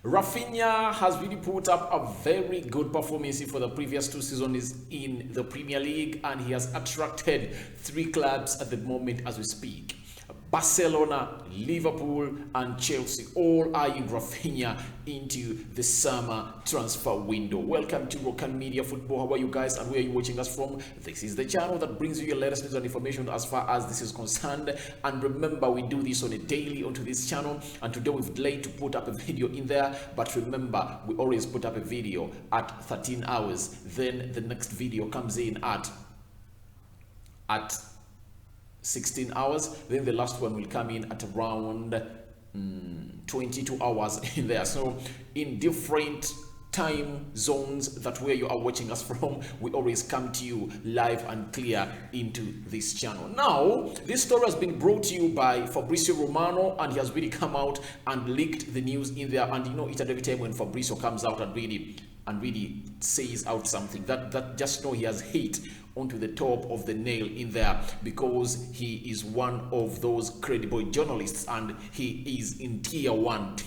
Raphinha has really put up a very good performance for the previous 2 seasons in the Premier League, and he has attracted 3 clubs at the moment as we speak. Barcelona, Liverpool and Chelsea all eyeing Raphinha into the summer transfer window. Welcome to Rokani Media Football. How are you guys and where are you watching us from? This is the channel that brings you your latest news and information as far as this is concerned. And remember, we do this on a daily onto this channel, and today we've delayed to put up a video in there. But remember, we always put up a video at 13 hours. Then the next video comes in at 16 hours, then the last one will come in at around 22 hours in there. So in different time zones that where you are watching us from, we always come to you live and clear into this channel. Now this story has been brought to you by Fabrizio Romano, and he has really come out and leaked the news in there. And you know, each and every time when Fabrizio comes out and really says out something, that just know he has hit onto the top of the nail in there, because he is one of those credible journalists and he is in tier one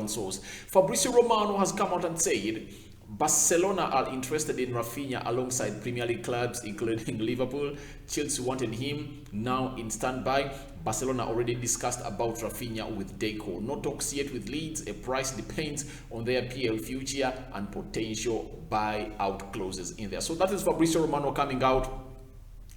source. Fabrizio Romano has come out and said Barcelona are interested in Raphinha alongside Premier League clubs including Liverpool. Chelsea wanted him, now in standby. Barcelona already discussed about Raphinha with Declan. No talks yet with Leeds. A price depends on their PL future and potential buyout clauses in there. So that is Fabrizio Romano coming out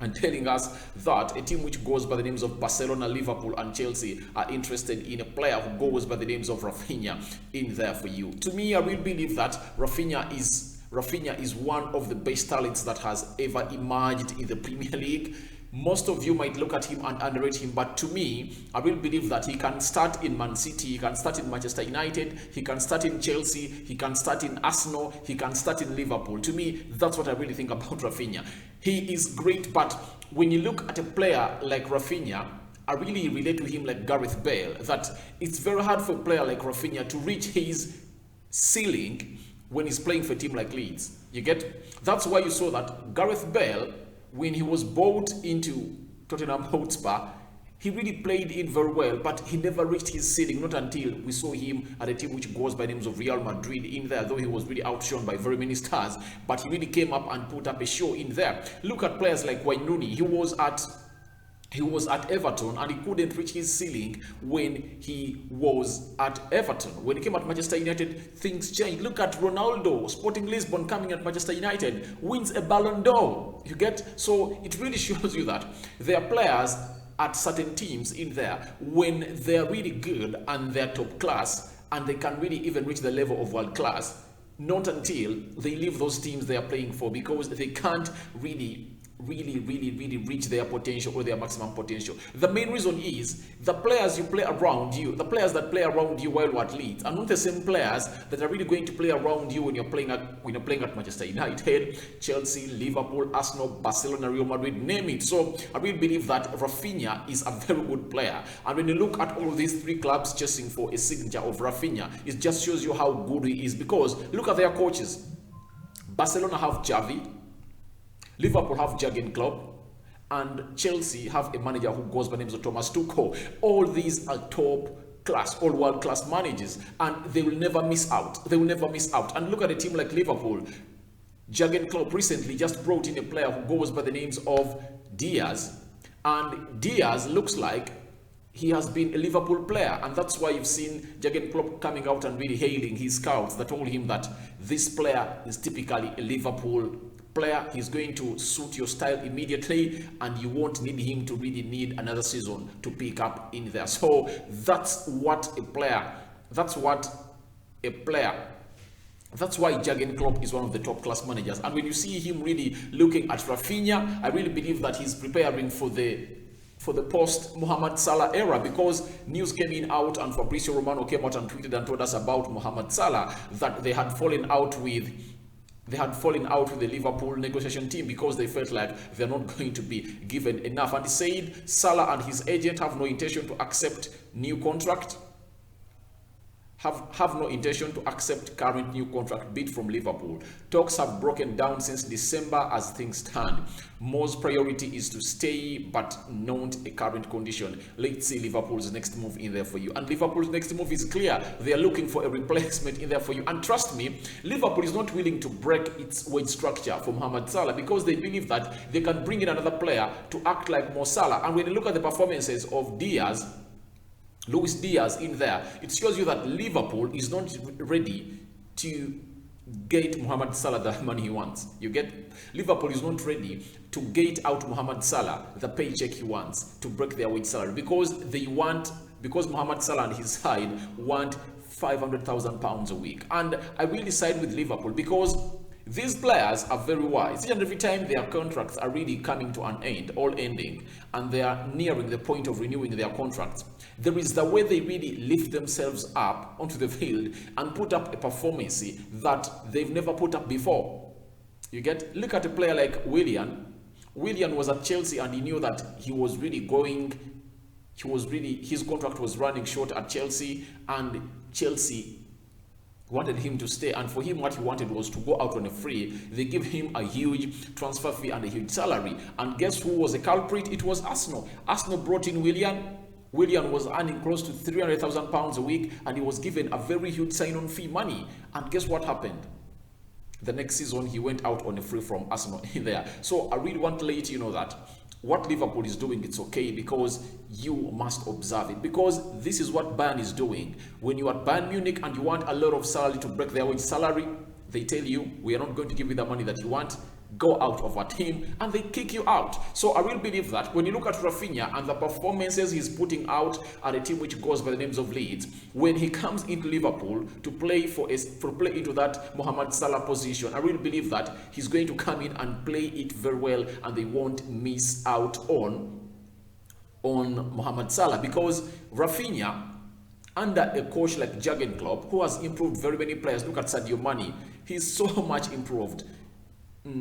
and telling us that a team which goes by the names of Barcelona, Liverpool and Chelsea are interested in a player who goes by the names of Raphinha in there for you. To me, I really believe that Raphinha is one of the best talents that has ever emerged in the Premier League. Most of you might look at him and underrate him, but to me, I really believe that he can start in Man City, he can start in Manchester United, he can start in Chelsea, he can start in Arsenal, he can start in Liverpool. To me, that's what I really think about Raphinha. He is great, but when you look at a player like Raphinha, I really relate to him like Gareth Bale, that it's very hard for a player like Raphinha to reach his ceiling when he's playing for a team like Leeds. You get? That's why you saw that Gareth Bale, when he was bought into Tottenham Hotspur, he really played in very well, but he never reached his ceiling, not until we saw him at a team which goes by the names of Real Madrid in there, though he was really outshone by very many stars, but he really came up and put up a show in there. Look at players like Wayne. He was at Everton and he couldn't reach his ceiling when he was at Everton. When he came at Manchester United, things changed. Look at Ronaldo, Sporting Lisbon, coming at Manchester United, wins a Ballon d'Or. You get? So it really shows you that there are players at certain teams in there when they're really good and they're top class and they can really even reach the level of world class, not until they leave those teams they are playing for, because they can't really reach their potential or their maximum potential. The main reason is the players you play around you, the players that play around you while at Leeds are not the same players that are really going to play around you when you're playing at Manchester United, Chelsea, Liverpool, Arsenal, Barcelona, Real Madrid, name it. So I really believe that Raphinha is a very good player, and when you look at all these 3 clubs chasing for a signature of Raphinha, it just shows you how good he is, because look at their coaches. Barcelona have Xavi, Liverpool have Jurgen Klopp, and Chelsea have a manager who goes by the name of Thomas Tuchel. All these are top class, all world class managers, and they will never miss out. They will never miss out. And look at a team like Liverpool. Jurgen Klopp recently just brought in a player who goes by the names of Diaz, and Diaz looks like he has been a Liverpool player, and that's why you've seen Jurgen Klopp coming out and really hailing his scouts that told him that this player is typically a Liverpool player. He's going to suit your style immediately, and you won't need him to really need another season to pick up in there. So that's why Jurgen Klopp is one of the top class managers. And when you see him really looking at Raphinha, I really believe that he's preparing for the post Mohamed Salah era, because news came in out and Fabrizio Romano came out and tweeted and told us about Mohamed Salah, that they had fallen out with the Liverpool negotiation team because they felt like they're not going to be given enough. And he said Salah and his agent have no intention to accept new contract. have no intention to accept current new contract bid from Liverpool. Talks have broken down since December as things stand. Mo's priority is to stay, but not a current condition. Let's see Liverpool's next move in there for you. And Liverpool's next move is clear. They are looking for a replacement in there for you. And trust me, Liverpool is not willing to break its wage structure for Mohamed Salah because they believe that they can bring in another player to act like Mo Salah. And when you look at the performances of Luis Diaz in there, it shows you that Liverpool is not ready to get Mohamed Salah the money he wants. You get? Liverpool is not ready to get out Mohamed Salah the paycheck he wants to break their wage salary because Mohamed Salah and his side want £500,000 a week. And I will decide with Liverpool because these players are very wise. Each and every time their contracts are really coming to an end, all ending, and they are nearing the point of renewing their contracts, there is the way they really lift themselves up onto the field and put up a performance that they've never put up before. You get? Look at a player like Willian. Willian was at Chelsea and he knew that his contract was running short at Chelsea, and Chelsea wanted him to stay, and for him what he wanted was to go out on a free. They give him a huge transfer fee and a huge salary, and guess who was a culprit? It was Arsenal. Arsenal brought in Willian. Willian was earning close to £300,000 a week, and he was given a very huge sign-on fee money, and guess what happened? The next season he went out on a free from Arsenal in there. So I really want to let you know that what Liverpool is doing, it's okay, because you must observe it, because this is what Bayern is doing. When you are at Bayern Munich and you want a lot of salary to break their wage salary, they tell you, we are not going to give you the money that you want, go out of our team, and they kick you out. So I really believe that when you look at Raphinha and the performances he's putting out at a team which goes by the names of Leeds, when he comes into Liverpool to play play into that Mohamed Salah position, I really believe that he's going to come in and play it very well, and they won't miss out on Mohamed Salah, because Raphinha, under a coach like Jurgen Klopp, who has improved very many players, look at Sadio Mane, he's so much improved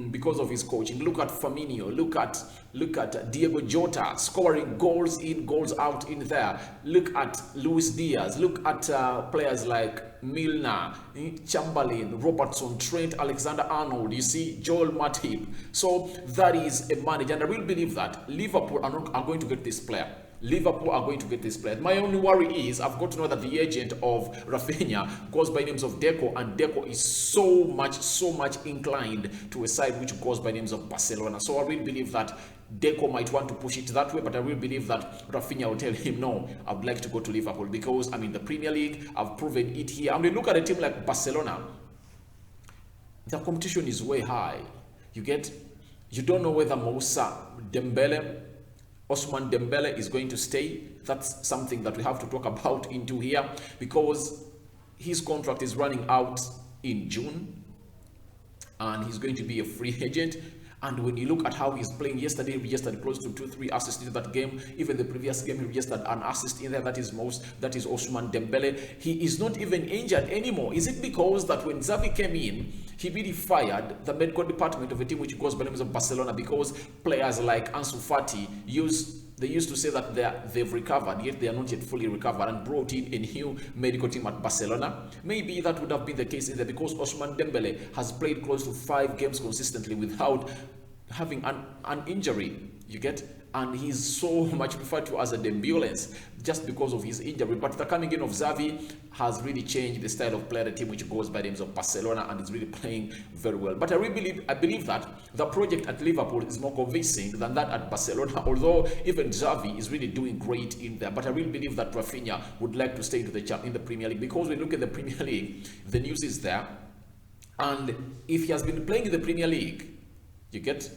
because of his coaching. Look at Firmino, look at Diego Jota scoring goals in, goals out in there. Look at Luis Diaz, look at players like Milner, Chamberlain, Robertson, Trent, Alexander-Arnold, you see, Joel Matip. So that is a manager, and I really believe that Liverpool are going to get this player. Liverpool are going to get this player. My only worry is I've got to know that the agent of Raphinha goes by names of Deco, and Deco is so much inclined to a side which goes by names of Barcelona. So I really believe that Deco might want to push it that way, but I really believe that Raphinha will tell him, no, I would like to go to Liverpool because I'm in the Premier League, I've proven it here. I mean, look at a team like Barcelona. The competition is way high. You don't know whether Ousmane Dembele is going to stay. That's something that we have to talk about into here, because his contract is running out in June and he's going to be a free agent. And when you look at how he's playing, yesterday he registered close to 2-3 assists in that game. Even the previous game he registered an assist in there. That is Ousmane Dembele. He is not even injured anymore. Is it because that when Xavi came in, he really fired the medical department of a team which goes by the names of Barcelona, because players like Ansu Fati used to say that they've recovered, yet they are not yet fully recovered, and brought in a new medical team at Barcelona? Maybe that would have been the case in there, because Ousmane Dembele has played close to 5 games consistently without having an injury, you get? And he's so much referred to as a Dembulance just because of his injury. But the coming in of Xavi has really changed the style of play of the team which goes by the names of Barcelona, and is really playing very well. But I believe that the project at Liverpool is more convincing than that at Barcelona, although even Xavi is really doing great in there. But I really believe that Raphinha would like to stay in the Premier League, because when you look at the Premier League, the news is there. And if he has been playing in the Premier League, you get,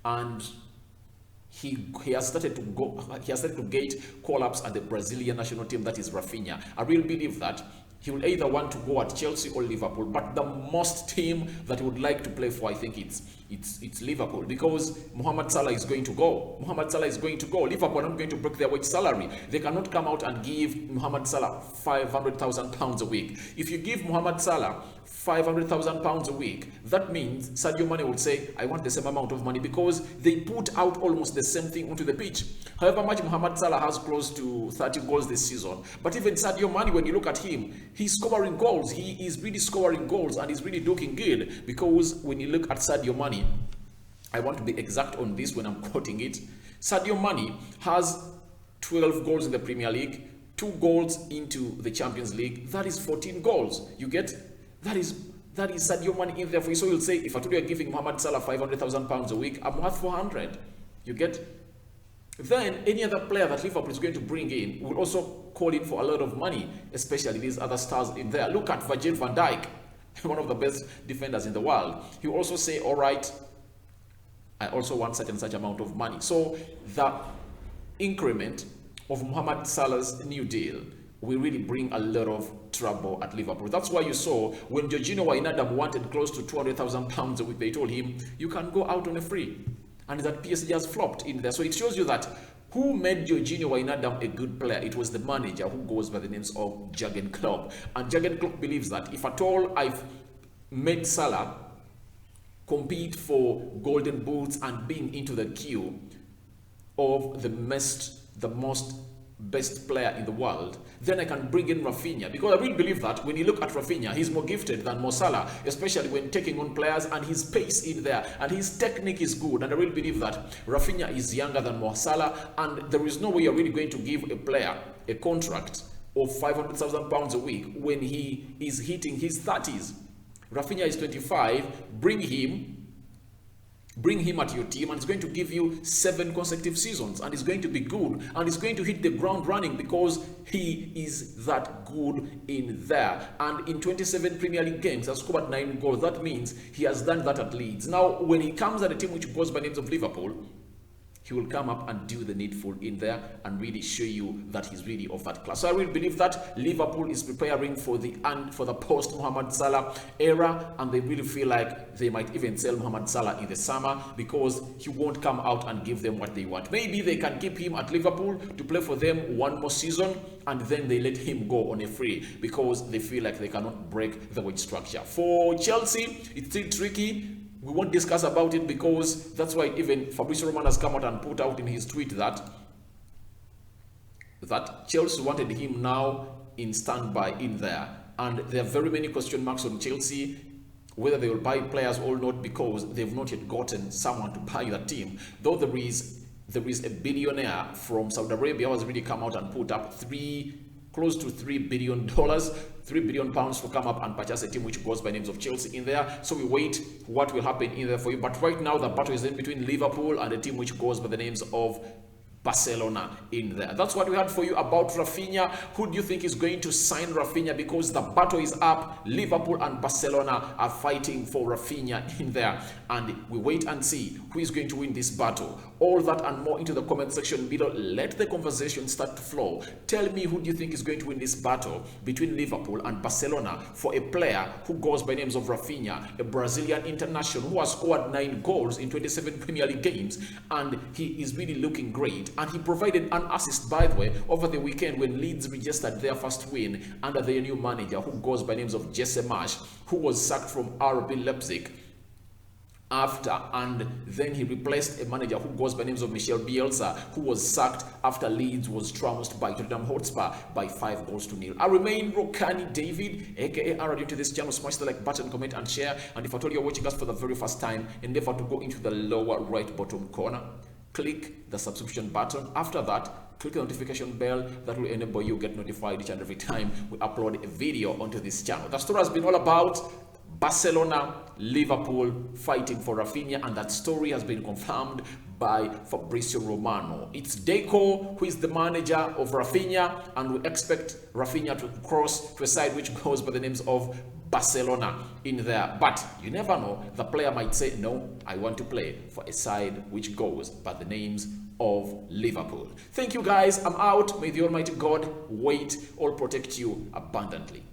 and he has started to get call-ups at the Brazilian national team, that is Raphinha. I really believe that he will either want to go at Chelsea or Liverpool, but the most team that he would like to play for, I think it's Liverpool, because Mohamed Salah is going to go. Liverpool are not going to break their wage salary. They cannot come out and give Mohamed Salah £500,000 a week. If you give Mohamed Salah £500,000 a week, that means Sadio Mane would say, I want the same amount of money, because they put out almost the same thing onto the pitch. However much Mohamed Salah has close to 30 goals this season, but even Sadio Mane, when you look at him, He's scoring goals. He is really scoring goals and he's really looking good, because when you look at Sadio Mane, I want to be exact on this when I'm quoting it. Sadio Mane has 12 goals in the Premier League, 2 goals into the Champions League. That is 14 goals. You get, that is Sadio Mane in there for you. So you'll say, if I told you you're giving Mohamed Salah £500,000 a week, I'm worth 400. You get. Then any other player that Liverpool is going to bring in will also call in for a lot of money, especially these other stars in there. Look at Virgil van Dijk, one of the best defenders in the world. He will also say, all right, I also want such and such amount of money. So the increment of Mohamed Salah's new deal will really bring a lot of trouble at Liverpool. That's why you saw when Georginio Wijnaldum wanted close to £200,000 a week, they told him, you can go out on a free. And that PSG has flopped in there. So it shows you that who made Georginio Wijnaldum a good player? It was the manager, who goes by the names of Jurgen Klopp. And Jurgen Klopp believes that if at all I've made Salah compete for golden boots and being into the queue of the most best player in the world, then I can bring in Raphinha, because I really believe that when you look at Raphinha, he's more gifted than Mo Salah, especially when taking on players, and his pace in there and his technique is good. And I really believe that Raphinha is younger than Mo Salah, and there is no way you're really going to give a player a contract of £500,000 a week when he is hitting his 30s. Raphinha is 25. Bring him at your team, and it's going to give you 7 consecutive seasons, and it's going to be good, and he's going to hit the ground running, because he is that good in there. And in 27 Premier League games, has scored 9 goals. That means he has done that at Leeds. Now, when he comes at a team which goes by names of Liverpool, he will come up and do the needful in there and really show you that he's really of that class. So I really believe that Liverpool is preparing for the post Mohamed Salah era, and they really feel like they might even sell Mohamed Salah in the summer, because he won't come out and give them what they want. Maybe they can keep him at Liverpool to play for them 1 more season, and then they let him go on a free, because they feel like they cannot break the wage structure. For Chelsea, it's still tricky. We won't discuss about it, because that's why even Fabrizio Romano has come out and put out in his tweet that Chelsea wanted him now in standby in there. And there are very many question marks on Chelsea, whether they will buy players or not, because they've not yet gotten someone to buy that team. Though there is a billionaire from Saudi Arabia who has really come out and put up close to $3 billion, £3 billion to come up and purchase a team which goes by names of Chelsea in there. So we wait what will happen in there for you. But right now the battle is in between Liverpool and a team which goes by the names of Barcelona in there. That's what we had for you about Raphinha. Who do you think is going to sign Raphinha? Because the battle is up. Liverpool and Barcelona are fighting for Raphinha in there, and we wait and see who is going to win this battle. All that and more into the comment section below. Let the conversation start to flow. Tell me, who do you think is going to win this battle between Liverpool and Barcelona for a player who goes by names of Raphinha, a Brazilian international who has scored 9 goals in 27 Premier League games, and he is really looking great. And he provided an assist, by the way, over the weekend when Leeds registered their first win under their new manager, who goes by names of Jesse Marsch, who was sacked from RB Leipzig and then he replaced a manager who goes by names of Michel Bielsa, who was sacked after Leeds was trounced by Tottenham Hotspur by 5-0. I remain Rokani David, aka arane. To this channel, smash the like button, comment and share. And if at all you're watching us for the very first time, endeavor to go into the lower right bottom corner, click the subscription button. After that, click the notification bell. That will enable you get notified each and every time we upload a video onto this channel. The story has been all about Barcelona, Liverpool fighting for Raphinha, and that story has been confirmed by Fabrizio Romano. It's Deco who is the manager of Raphinha, and we expect Raphinha to cross to a side which goes by the names of Barcelona in there. But you never know, the player might say, no, I want to play for a side which goes by the names of Liverpool. Thank you guys, I'm out. May the Almighty God wait or protect you abundantly.